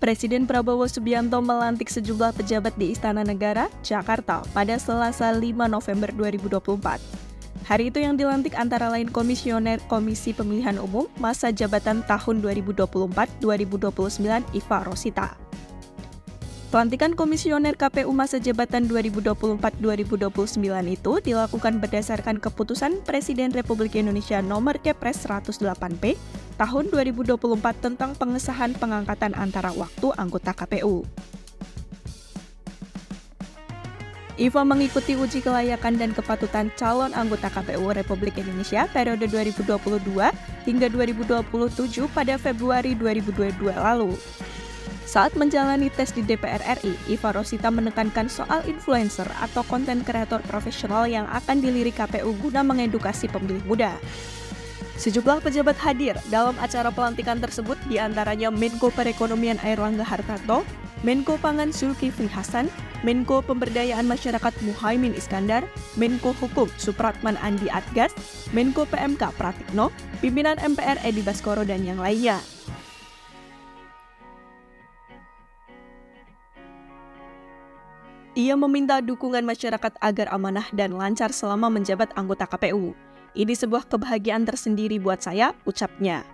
Presiden Prabowo Subianto melantik sejumlah pejabat di Istana Negara, Jakarta pada Selasa 5 November 2024. Hari itu yang dilantik antara lain Komisioner Komisi Pemilihan Umum masa jabatan tahun 2024-2029 Iva Rosita. Pelantikan Komisioner KPU masa jabatan 2024-2029 itu dilakukan berdasarkan keputusan Presiden Republik Indonesia Nomor Kepres 108P tahun 2024 tentang pengesahan pengangkatan antara waktu anggota KPU. Iva mengikuti uji kelayakan dan kepatutan calon anggota KPU Republik Indonesia periode 2022 hingga 2027 pada Februari 2022 lalu. Saat menjalani tes di DPR RI, Iva Rosita menekankan soal influencer atau konten kreator profesional yang akan dilirik KPU guna mengedukasi pemilih muda. Sejumlah pejabat hadir dalam acara pelantikan tersebut, diantaranya Menko Perekonomian Airlangga Hartarto, Menko Pangan Zulkifli Hasan, Menko Pemberdayaan Masyarakat Muhaimin Iskandar, Menko Hukum Supratman Andi Adgas, Menko PMK Pratikno, pimpinan MPR Edi Baskoro, dan yang lainnya. Ia meminta dukungan masyarakat agar amanah dan lancar selama menjabat anggota KPU. Ini sebuah kebahagiaan tersendiri buat saya, ucapnya.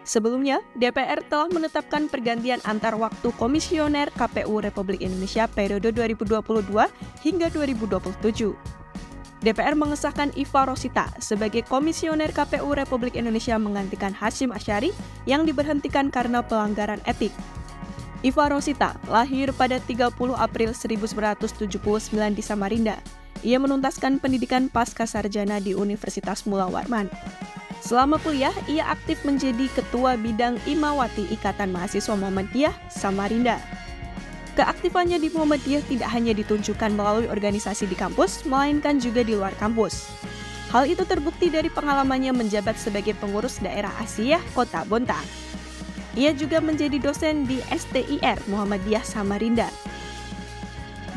Sebelumnya, DPR telah menetapkan pergantian antar waktu Komisioner KPU Republik Indonesia periode 2022 hingga 2027. DPR mengesahkan Iva Rosita sebagai Komisioner KPU Republik Indonesia menggantikan Hasyim Asyari yang diberhentikan karena pelanggaran etik. Iva Rosita lahir pada 30 April 1979 di Samarinda. Ia menuntaskan pendidikan pasca sarjana di Universitas Mula Warman. Selama kuliah, ia aktif menjadi Ketua Bidang Imawati Ikatan Mahasiswa Muhammadiyah Samarinda. Keaktifannya di Muhammadiyah tidak hanya ditunjukkan melalui organisasi di kampus, melainkan juga di luar kampus. Hal itu terbukti dari pengalamannya menjabat sebagai pengurus daerah Asiyah Kota Bontang. Ia juga menjadi dosen di STIR Muhammadiyah Samarinda.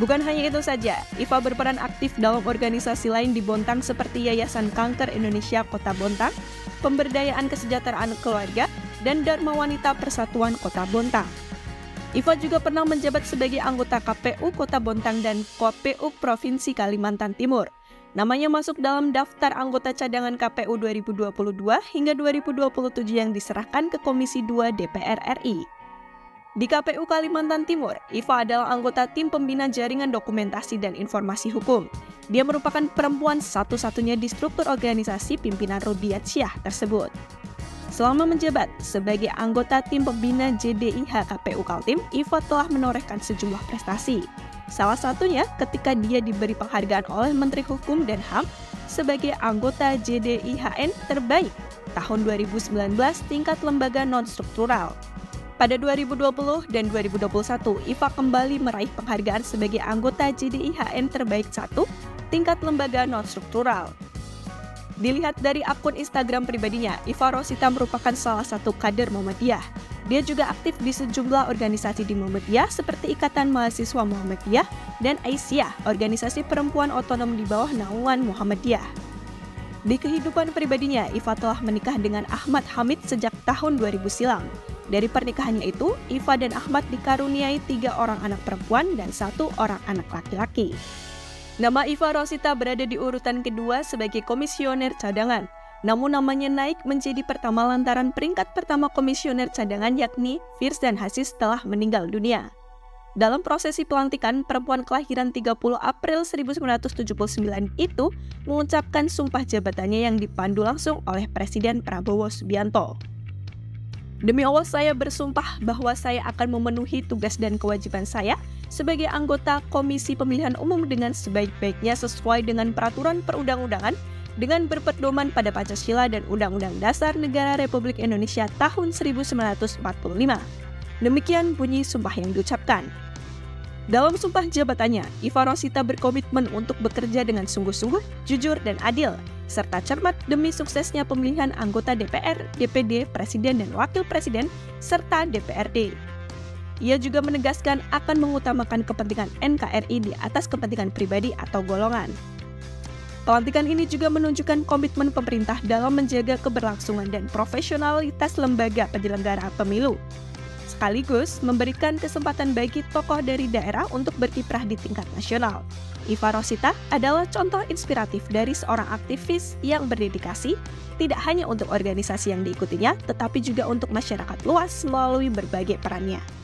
Bukan hanya itu saja, Iva berperan aktif dalam organisasi lain di Bontang seperti Yayasan Kanker Indonesia Kota Bontang, Pemberdayaan Kesejahteraan Keluarga, dan Dharma Wanita Persatuan Kota Bontang. Iva juga pernah menjabat sebagai anggota KPU Kota Bontang dan KPU Provinsi Kalimantan Timur. Namanya masuk dalam daftar anggota cadangan KPU 2022 hingga 2027 yang diserahkan ke Komisi 2 DPR RI. Di KPU Kalimantan Timur, Iva adalah anggota tim pembina jaringan dokumentasi dan informasi hukum. Dia merupakan perempuan satu-satunya di struktur organisasi pimpinan Rudiatsyah tersebut. Selama menjabat sebagai anggota tim pembina JDIH KPU Kaltim, Iva telah menorehkan sejumlah prestasi. Salah satunya ketika dia diberi penghargaan oleh Menteri Hukum dan HAM sebagai anggota JDIHN terbaik tahun 2019 tingkat lembaga non-struktural. Pada 2020 dan 2021, Iva kembali meraih penghargaan sebagai anggota JDIHN terbaik 1 tingkat lembaga non-struktural. Dilihat dari akun Instagram pribadinya, Iva Rosita merupakan salah satu kader Muhammadiyah. Dia juga aktif di sejumlah organisasi di Muhammadiyah seperti Ikatan Mahasiswa Muhammadiyah dan Aisyah, organisasi perempuan otonom di bawah naungan Muhammadiyah. Di kehidupan pribadinya, Iva telah menikah dengan Ahmad Hamid sejak tahun 2000 silam. Dari pernikahannya itu, Iva dan Ahmad dikaruniai 3 orang anak perempuan dan 1 orang anak laki-laki. Nama Iva Rosita berada di urutan kedua sebagai komisioner cadangan. Namun namanya naik menjadi pertama lantaran peringkat pertama komisioner cadangan yakni Firdan Hasis telah meninggal dunia. Dalam prosesi pelantikan, perempuan kelahiran 30 April 1979 itu mengucapkan sumpah jabatannya yang dipandu langsung oleh Presiden Prabowo Subianto. Demi Allah, saya bersumpah bahwa saya akan memenuhi tugas dan kewajiban saya sebagai anggota Komisi Pemilihan Umum dengan sebaik-baiknya sesuai dengan peraturan perundang-undangan dengan berpedoman pada Pancasila dan Undang-Undang Dasar Negara Republik Indonesia tahun 1945. Demikian bunyi sumpah yang diucapkan. Dalam sumpah jabatannya, Iva Rosita berkomitmen untuk bekerja dengan sungguh-sungguh, jujur, dan adil, serta cermat demi suksesnya pemilihan anggota DPR, DPD, Presiden, dan Wakil Presiden, serta DPRD. Ia juga menegaskan akan mengutamakan kepentingan NKRI di atas kepentingan pribadi atau golongan. Pelantikan ini juga menunjukkan komitmen pemerintah dalam menjaga keberlangsungan dan profesionalitas lembaga penyelenggara pemilu. sekaligus memberikan kesempatan bagi tokoh dari daerah untuk berkiprah di tingkat nasional. Iva Rosita adalah contoh inspiratif dari seorang aktivis yang berdedikasi tidak hanya untuk organisasi yang diikutinya, tetapi juga untuk masyarakat luas melalui berbagai perannya.